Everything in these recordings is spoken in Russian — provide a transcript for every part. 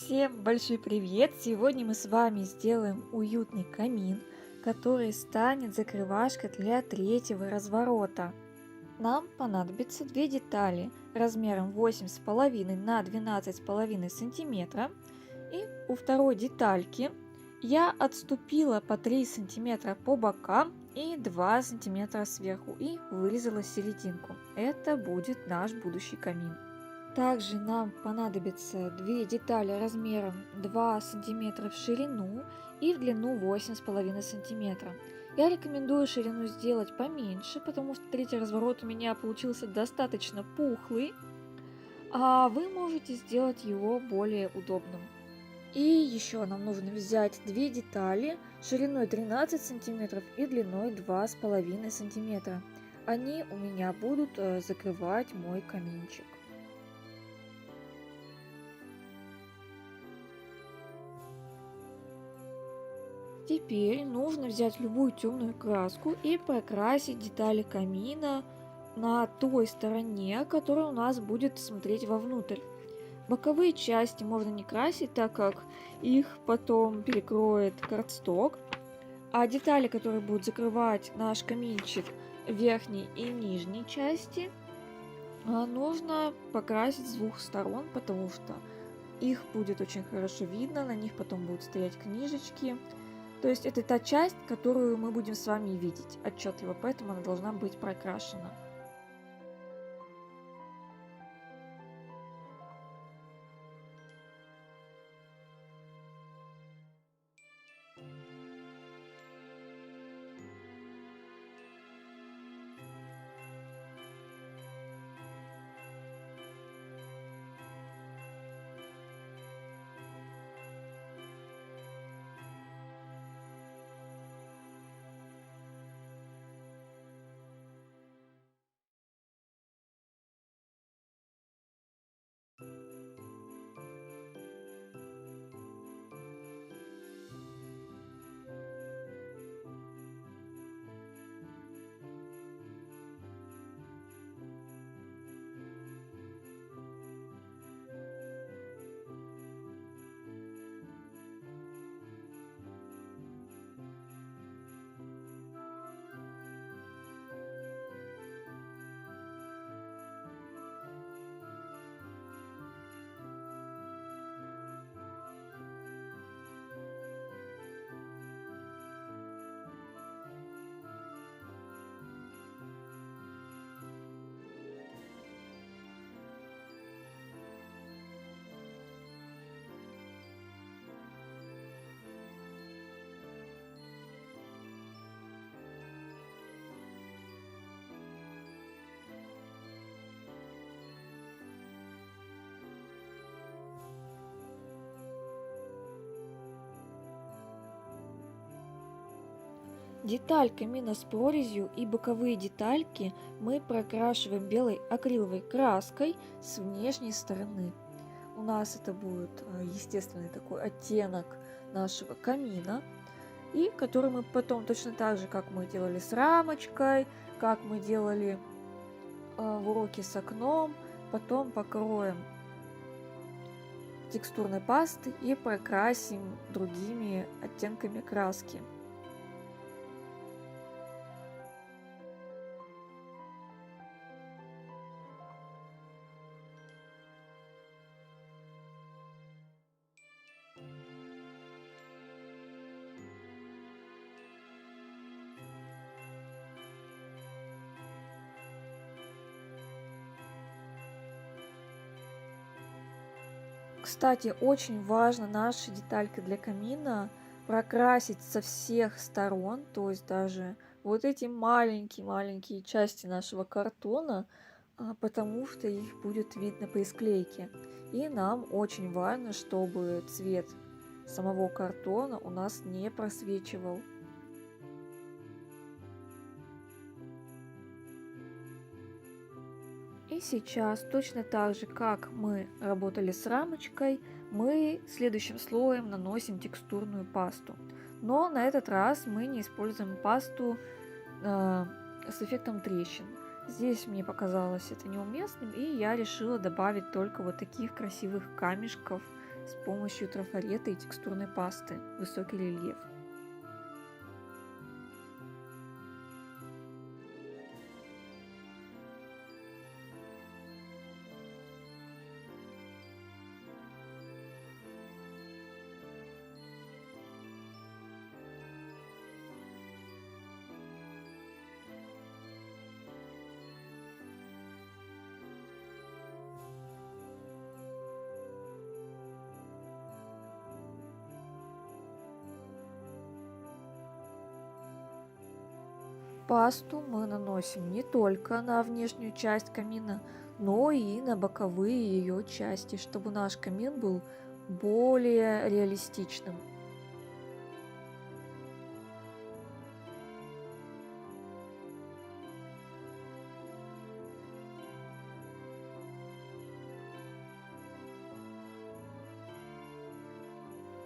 Всем большой привет! Сегодня мы с вами сделаем уютный камин, который станет закрывашкой для третьего разворота. Нам понадобится две детали размером 8,5 на 12,5 сантиметра. И у второй детальки я отступила по 3 сантиметра по бокам и 2 сантиметра сверху и вырезала серединку. Это будет наш будущий камин. Также нам понадобится две детали размером 2 сантиметра в ширину и в длину 8,5 сантиметра. Я рекомендую ширину сделать поменьше, потому что третий разворот у меня получился достаточно пухлый, а вы можете сделать его более удобным. И еще нам нужно взять две детали шириной 13 сантиметров и длиной 2,5 сантиметра. Они у меня будут закрывать мой каминчик. Теперь нужно взять любую темную краску и прокрасить детали камина на той стороне, которая у нас будет смотреть вовнутрь. Боковые части можно не красить, так как их потом перекроет картсток. А детали, которые будут закрывать наш каминчик верхней и нижней части, нужно покрасить с двух сторон, потому что их будет очень хорошо видно, на них потом будут стоять книжечки. То есть это та часть, которую мы будем с вами видеть отчетливо, поэтому она должна быть прокрашена. Деталь камина с прорезью и боковые детальки мы прокрашиваем белой акриловой краской с внешней стороны. У нас это будет естественный такой оттенок нашего камина, и который мы потом точно так же, как мы делали с рамочкой, как мы делали в уроке с окном, потом покроем текстурной пастой и прокрасим другими оттенками краски. Кстати, очень важно наши детальки для камина прокрасить со всех сторон, то есть даже вот эти маленькие-маленькие части нашего картона, потому что их будет видно при склейке. И нам очень важно, чтобы цвет самого картона у нас не просвечивал. И сейчас, точно так же, как мы работали с рамочкой, мы следующим слоем наносим текстурную пасту. Но на этот раз мы не используем пасту с эффектом трещин. Здесь мне показалось это неуместным, и я решила добавить только вот таких красивых камешков с помощью трафарета и текстурной пасты. Высокий рельеф. Пасту мы наносим не только на внешнюю часть камина, но и на боковые ее части, чтобы наш камин был более реалистичным.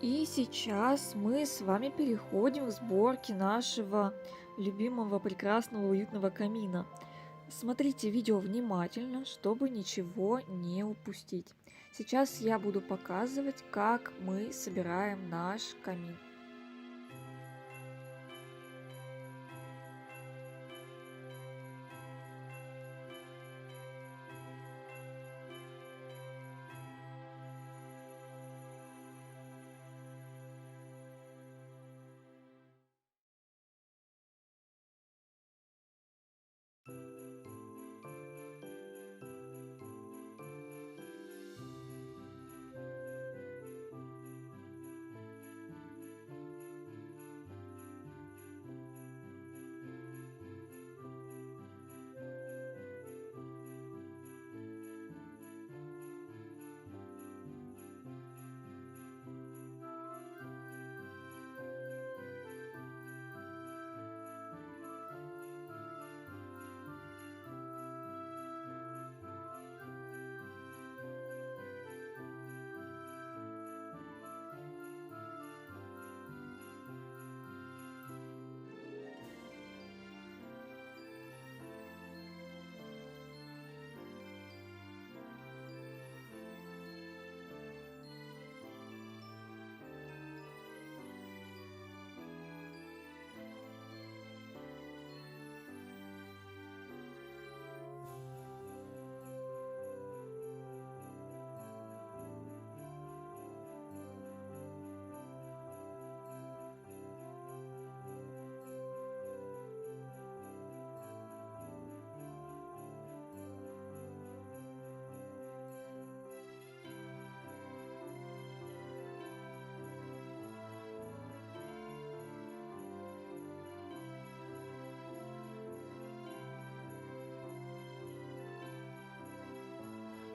И сейчас мы с вами переходим к сборке нашего любимого, прекрасного, уютного камина. Смотрите видео внимательно, чтобы ничего не упустить. Сейчас я буду показывать, как мы собираем наш камин.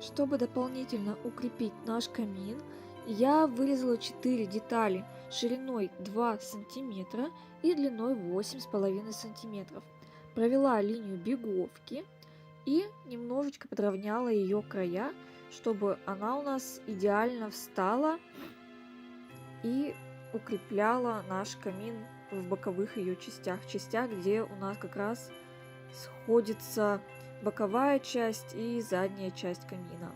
Чтобы дополнительно укрепить наш камин, я вырезала 4 детали шириной 2 сантиметра и длиной 8,5 сантиметров. Провела линию беговки и немножечко подровняла ее края, чтобы она у нас идеально встала и укрепляла наш камин в боковых ее частях, где у нас как раз сходится боковая часть и задняя часть камина.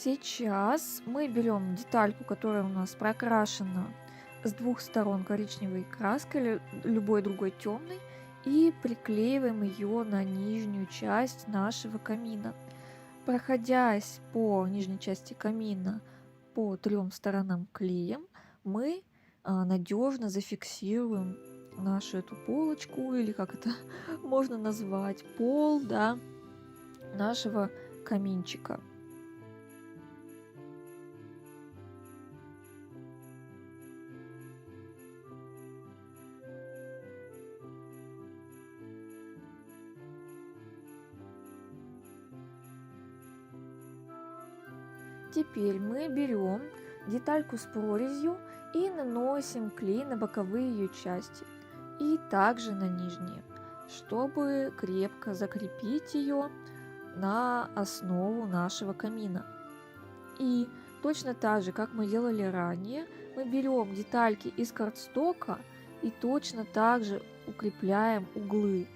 Сейчас мы берем детальку, которая у нас прокрашена с двух сторон коричневой краской или любой другой темной, и приклеиваем ее на нижнюю часть нашего камина. Проходясь по нижней части камина по трем сторонам клеем, мы надежно зафиксируем нашу эту полочку, или как это можно назвать, пол, да, нашего каминчика. Теперь мы берем детальку с прорезью и наносим клей на боковые ее части и также на нижние, чтобы крепко закрепить ее на основу нашего камина. И точно так же, как мы делали ранее, мы берем детальки из картстока и точно так же укрепляем углы.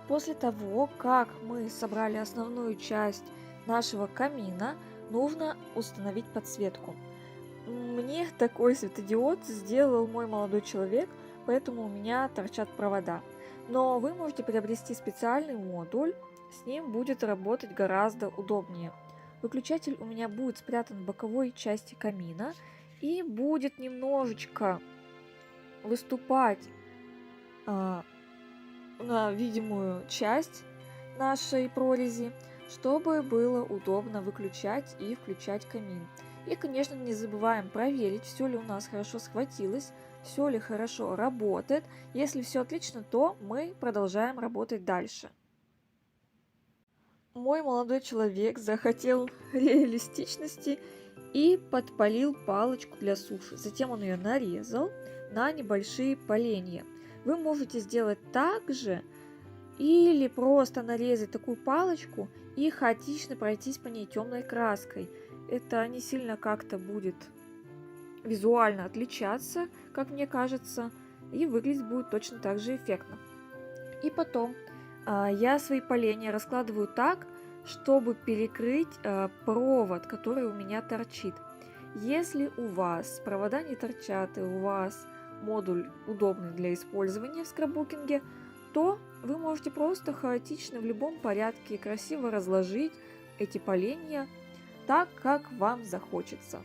После того, как мы собрали основную часть нашего камина, нужно установить подсветку. Мне такой светодиод сделал мой молодой человек, поэтому у меня торчат провода. Но вы можете приобрести специальный модуль, с ним будет работать гораздо удобнее. Выключатель у меня будет спрятан в боковой части камина и будет немножечко выступать на видимую часть нашей прорези, чтобы было удобно выключать и включать камин. И, конечно, не забываем проверить, все ли у нас хорошо схватилось, все ли хорошо работает. Если все отлично, то мы продолжаем работать дальше. Мой молодой человек захотел реалистичности и подпалил палочку для суши. Затем он ее нарезал на небольшие поленья. Вы можете сделать так же или просто нарезать такую палочку и хаотично пройтись по ней темной краской. Это не сильно как-то будет визуально отличаться, как мне кажется, и выглядеть будет точно так же эффектно. И потом я свои поленья раскладываю так, чтобы перекрыть провод, который у меня торчит. Если у вас провода не торчат и у вас модуль удобный для использования в скраббукинге, то вы можете просто хаотично в любом порядке красиво разложить эти поленья так, как вам захочется.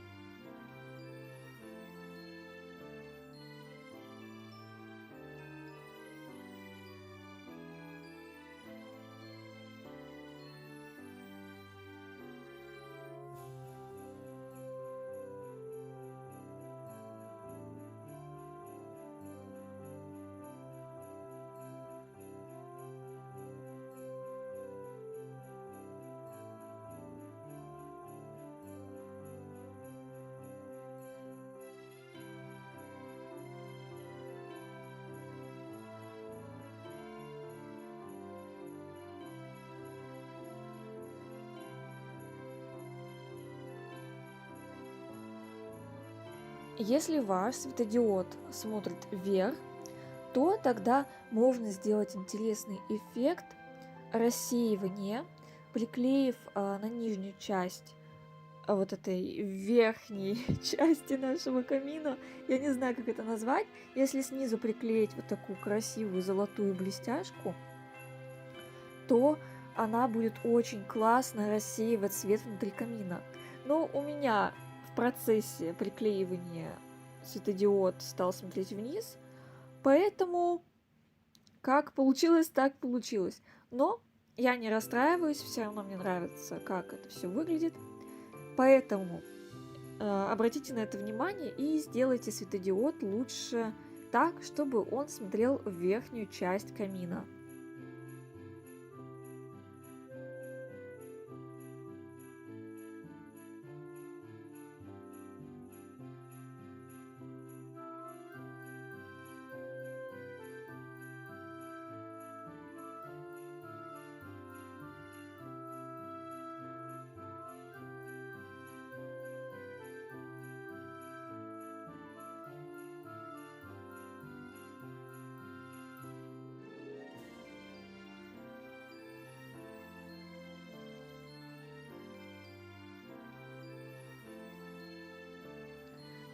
Если ваш светодиод смотрит вверх, то тогда можно сделать интересный эффект рассеивания, приклеив на нижнюю часть вот этой верхней части нашего камина. Я не знаю, как это назвать. Если снизу приклеить вот такую красивую золотую блестяшку, то она будет очень классно рассеивать свет внутри камина. Но у меня в процессе приклеивания светодиод стал смотреть вниз, поэтому как получилось, так получилось. Но я не расстраиваюсь, все равно мне нравится, как это все выглядит. Поэтому обратите на это внимание и сделайте светодиод лучше так, чтобы он смотрел в верхнюю часть камина.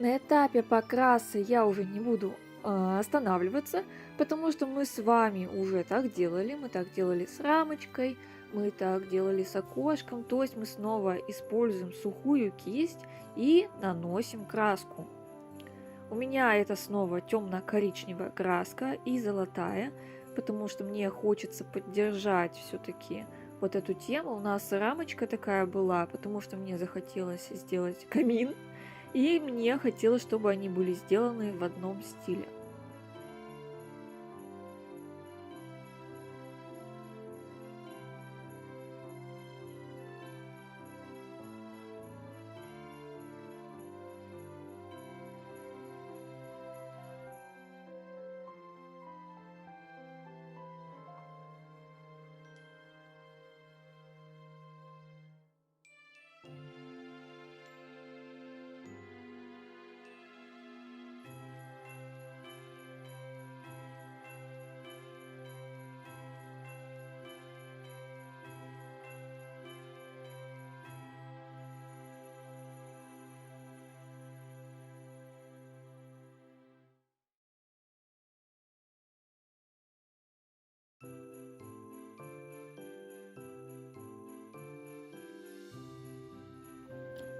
На этапе покраса я уже не буду останавливаться, потому что мы с вами уже так делали. Мы так делали с рамочкой, мы так делали с окошком. То есть мы снова используем сухую кисть и наносим краску. У меня это снова темно-коричневая краска и золотая, потому что мне хочется поддержать все-таки вот эту тему. У нас рамочка такая была, потому что мне захотелось сделать камин. И мне хотелось, чтобы они были сделаны в одном стиле.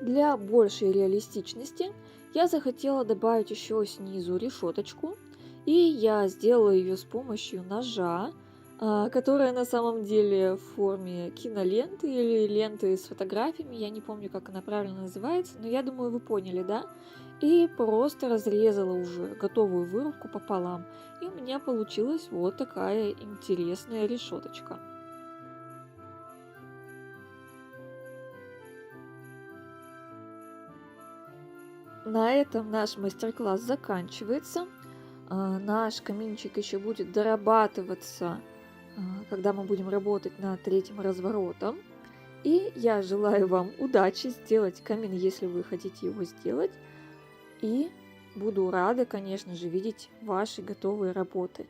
Для большей реалистичности я захотела добавить еще снизу решеточку, и я сделала ее с помощью ножа, которая на самом деле в форме киноленты или ленты с фотографиями, я не помню, как она правильно называется, но я думаю, вы поняли, да? И просто разрезала уже готовую вырубку пополам, и у меня получилась вот такая интересная решеточка. На этом наш мастер-класс заканчивается. Наш каминчик еще будет дорабатываться, когда мы будем работать над третьим разворотом. И я желаю вам удачи сделать камин, если вы хотите его сделать. И буду рада, конечно же, видеть ваши готовые работы.